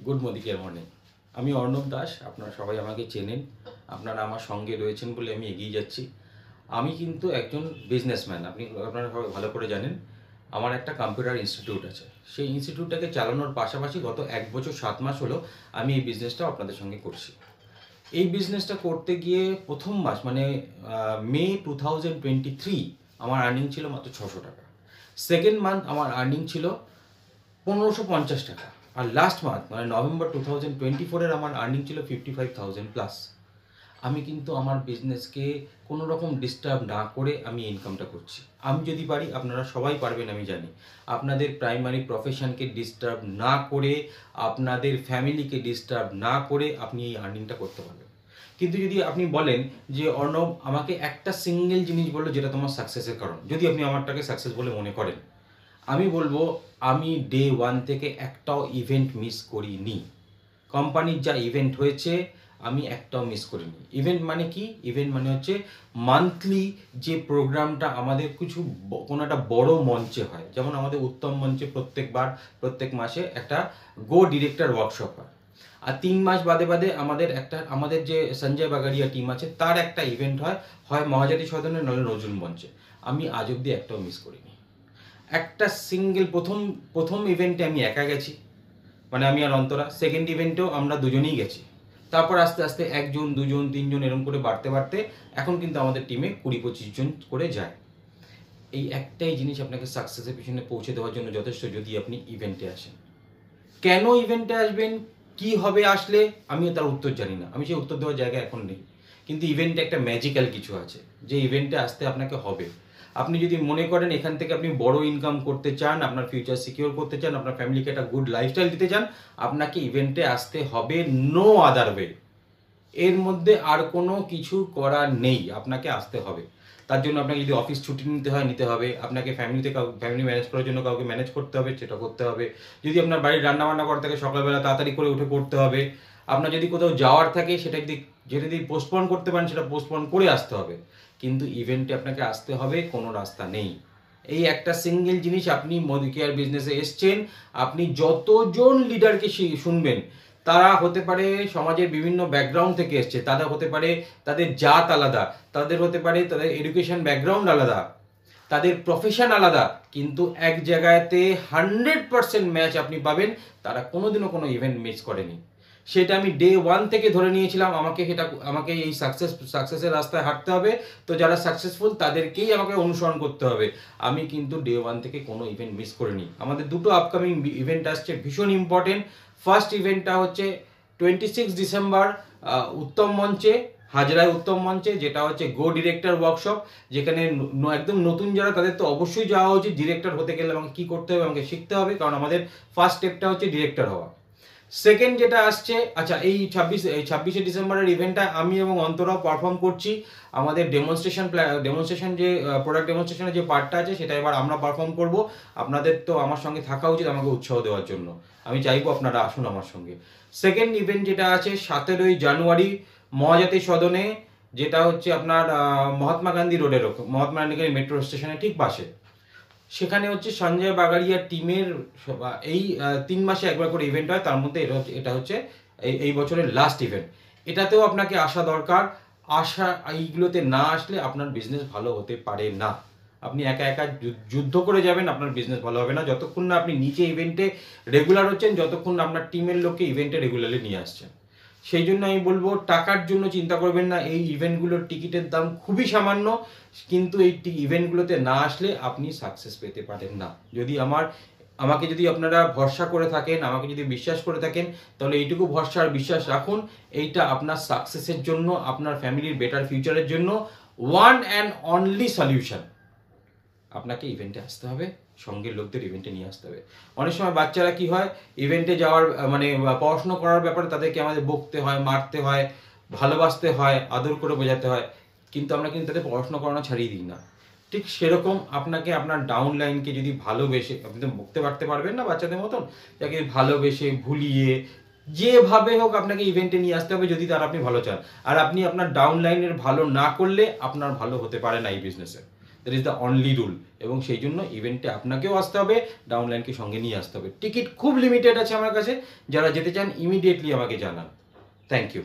Good morning. আমি অর্ণব দাস, আপনারা সবাই আমাকে চেনেন, আপনারা আমার সঙ্গে রয়েছেন বলে আমি এগিয়ে যাচ্ছি। আমি কিন্তু একজন বিজনেসম্যান, আপনারা সবাই ভালো করে জানেন। আমার একটা কম্পিউটার ইনস্টিটিউট আছে, সেই ইনস্টিটিউটটাকে চালানোর পাশাপাশি গত 1 বছর 7 মাস হলো আমি এই বিজনেসটা আপনাদের সঙ্গে করছি। এই বিজনেসটা করতে গিয়ে প্রথম মাস মানে মে 2023 আমার আর্নিং ছিল মাত্র 600 টাকা। সেকেন্ড মান্থ আমার আর্নিং ছিল 1550 টাকা। আর লাস্ট মান্থ মানে নভেম্বর 2024-এর আমার আর্নিং ছিল 55,000 প্লাস। আমি কিন্তু আমার বিজনেসকে কোনো রকম ডিস্টার্ব না করে আমি ইনকামটা করছি। আমি যদি পারি, আপনারা সবাই পারবেন আমি জানি, আপনাদের প্রাইমারি প্রফেশনকে ডিস্টার্ব না করে, আপনাদের ফ্যামিলিকে ডিস্টার্ব না করে আপনি এই আর্নিংটা করতে পারবেন। কিন্তু যদি আপনি বলেন যে অর্ণব আমাকে একটা সিঙ্গেল জিনিস বললো যেটা তোমার সাকসেসের কারণ, যদি আপনি আমারটাকে সাকসেস বলে মনে করেন, আমি বলবো আমি ডে 1 থেকে একটাও ইভেন্ট মিস করিনি। কোম্পানির যা ইভেন্ট হয়েছে আমি একটাও মিস করিনি। ইভেন্ট মানে কি? ইভেন্ট মানে হচ্ছে মান্থলি যে প্রোগ্রামটা আমাদের কোনো একটা বড় মঞ্চে হয়, যেমন আমাদের উত্তম মঞ্চে প্রত্যেক মাসে একটা গো ডিরেক্টর ওয়ার্কশপ হয়। আর 3 মাস বাদে বাদে আমাদের যে সঞ্জয় বাগাড়িয়া টিম আছে তার একটা ইভেন্ট হয় মহাজাতি সদনে, নলে নজরুল মঞ্চে। আমি আজ অব্দি একটাও মিস করিনি। একটা সিঙ্গেল প্রথম ইভেন্টে আমি একা গেছি, মানে আমি আর অন্তরা। সেকেন্ড ইভেন্টেও আমরা দুজনেই গেছি। তারপর আস্তে আস্তে 1 জন 2 জন 3 জন এরকম করে বাড়তে এখন কিন্তু আমাদের টিমে 20-25 জন করে যায়। এই একটাই জিনিস আপনাকে সাকসেসের পিছনে পৌঁছে দেওয়ার জন্য যথেষ্ট, যদি আপনি ইভেন্টে আসেন। কেন ইভেন্টে আসবেন, কি হবে আসলে, আমিও তার উত্তর জানি না, আমি সেই উত্তর দেওয়ার জায়গায় এখন নেই। কিন্তু ইভেন্টে একটা ম্যাজিক্যাল কিছু আছে, যে ইভেন্টে আসতে আপনাকে হবে। আপনি যদি মনে করেন এখান থেকে আপনি বড় ইনকাম করতে চান, আপনার ফিউচার সিকিউর করতে চান, আপনার ফ্যামিলিকে একটা গুড লাইফস্টাইল দিতে চান, আপনাকে ইভেন্টে আসতে হবে, নো আদার ওয়ে। এর মধ্যে আর কোনো কিছু করার নেই, আপনাকে আসতে হবে। তার জন্য আপনাকে যদি অফিস ছুটি নিতে হবে, আপনাকে ফ্যামিলি ম্যানেজ করার জন্য কাউকে ম্যানেজ করতে হবে, সেটা করতে হবে। যদি আপনার বাড়ির রান্নাবান্না করা থাকে সকালবেলা তাড়াতাড়ি করে উঠে করতে হবে। আপনার যদি কোথাও যাওয়ার থাকে যেটা যদি পোস্টপন করতে পারেন সেটা পোস্টপন করে আসতে হবে। কিন্তু ইভেন্টে আপনাকে আসতে হবে, কোনো রাস্তা নেই। এই একটা সিঙ্গেল জিনিস, আপনি মোদি কেয়ার বিজনেসে এসছেন, আপনি যতজন লিডারকে শুনবেন, তারা হতে পারে সমাজের বিভিন্ন ব্যাকগ্রাউন্ড থেকে এসছে, তারা হতে পারে তাদের জাত আলাদা, তাদের হতে পারে তাদের এডুকেশন ব্যাকগ্রাউন্ড আলাদা, তাদের প্রফেশন আলাদা, কিন্তু এক জায়গাতে 100% ম্যাচ আপনি পাবেন। তারা কোনোদিনও কোনো ইভেন্ট মিস করেনি। সেটা আমি ডে 1 থেকে ধরে নিয়েছিলাম। আমাকে এই সাকসেসের রাস্তায় হাঁটতে হবে, তো যারা সাকসেসফুল তাদেরকেই আমাকে অনুসরণ করতে হবে। আমি কিন্তু ডে 1 থেকে কোনো ইভেন্ট মিস করিনি। আমাদের দুটো আপকামিং ইভেন্ট আসছে, ভীষণ ইম্পর্টেন্ট। ফার্স্ট ইভেন্টটা হচ্ছে 26 ডিসেম্বর উত্তম মঞ্চে, হাজরায় উত্তম মঞ্চে, যেটা হচ্ছে গো ডিরেক্টর ওয়ার্কশপ। যেখানে একদম নতুন যারা, তাদের তো অবশ্যই যাওয়া উচিত। ডিরেক্টর হতে গেলে আমাকে কী করতে হবে, আমাকে শিখতে হবে, কারণ আমাদের ফার্স্ট স্টেপটা হচ্ছে ডিরেক্টর হওয়া। সেকেন্ড যেটা আসছে, আচ্ছা, এই 26শে ডিসেম্বরের ইভেন্টটা আমি এবং অন্তরাও পারফর্ম করছি। আমাদের ডেমনস্ট্রেশন যে প্রোডাক্ট ডেমনস্ট্রেশনের যে পার্টটা আছে সেটা এবার আমরা পারফর্ম করব। আপনাদের তো আমার সঙ্গে থাকা উচিত আমাকে উৎসাহ দেওয়ার জন্য। আমি চাইবো আপনারা আসুন আমার সঙ্গে। সেকেন্ড ইভেন্ট যেটা আছে 17ই জানুয়ারি মহাজাতি সদনে, যেটা হচ্ছে আপনার মহাত্মা গান্ধী মেট্রো স্টেশনের ঠিক পাশে। সেখানে হচ্ছে সঞ্জয় বাগাড়িয়া টিমের এই 3 মাসে একবার করে ইভেন্ট হয়, তার মধ্যে এটা হচ্ছে এই বছরের লাস্ট ইভেন্ট। এটাতেও আপনাকে আসা দরকার। এইগুলোতে না আসলে আপনার বিজনেস ভালো হতে পারে না। আপনি একা একা যুদ্ধ করে যাবেন, আপনার বিজনেস ভালো হবে না যতক্ষণ না আপনি নিচে ইভেন্টে রেগুলার হচ্ছেন, যতক্ষণ না আপনার টিমের লোককে ইভেন্টে রেগুলারলি নিয়ে আসছেন। সেই জন্য আমি বলবো, টাকার জন্য চিন্তা করবেন না। এই ইভেন্টগুলোর টিকিটের দাম খুবই সামান্য, কিন্তু এই ইভেন্টগুলোতে না আসলে আপনি সাকসেস পেতে পারেন না। আমাকে যদি আপনারা ভরসা করে থাকেন, আমাকে যদি বিশ্বাস করে থাকেন, তাহলে এইটুকু ভরসা আর বিশ্বাস রাখুন, এইটা আপনার সাকসেসের জন্য, আপনার ফ্যামিলির বেটার ফিউচারের জন্য ওয়ান অ্যান্ড অনলি সলিউশন। আপনাকে ইভেন্টে আসতে হবে, সঙ্গের লোকদের ইভেন্টে নিয়ে আসতে হবে। অনেক সময় বাচ্চারা কি হয়, ইভেন্টে যাওয়ার মানে পড়াশোনা করার ব্যাপারে তাদেরকে আমাদের বকতে হয়, মারতে হয়, ভালোবাসতে হয়, আদর করে বোঝাতে হয়, কিন্তু আমরা কিন্তু তাদের পড়াশোনা করানো ছাড়িয়ে দিই না। ঠিক সেরকম আপনাকে আপনার ডাউন লাইনকে যদি ভালোবেসে, আপনি তো বকতে পারতে পারবেন না বাচ্চাদের মতন, যাকে ভালোবেসে ভুলিয়ে যেভাবে হোক আপনাকে ইভেন্টে নিয়ে আসতে হবে, যদি তার আপনি ভালো চান। আর আপনি আপনার ডাউন লাইনের ভালো না করলে আপনার ভালো হতে পারে না এই বিজনেসে। That is the only rule. এবং সেই জন্য ইভেন্টে আপনাকেও আসতে হবে, ডাউনলাইনকে সঙ্গে নিয়ে আসতে হবে। টিকিট খুব লিমিটেড আছে আমার কাছে, যারা যেতে চান ইমিডিয়েটলি আমাকে জানান। Thank you.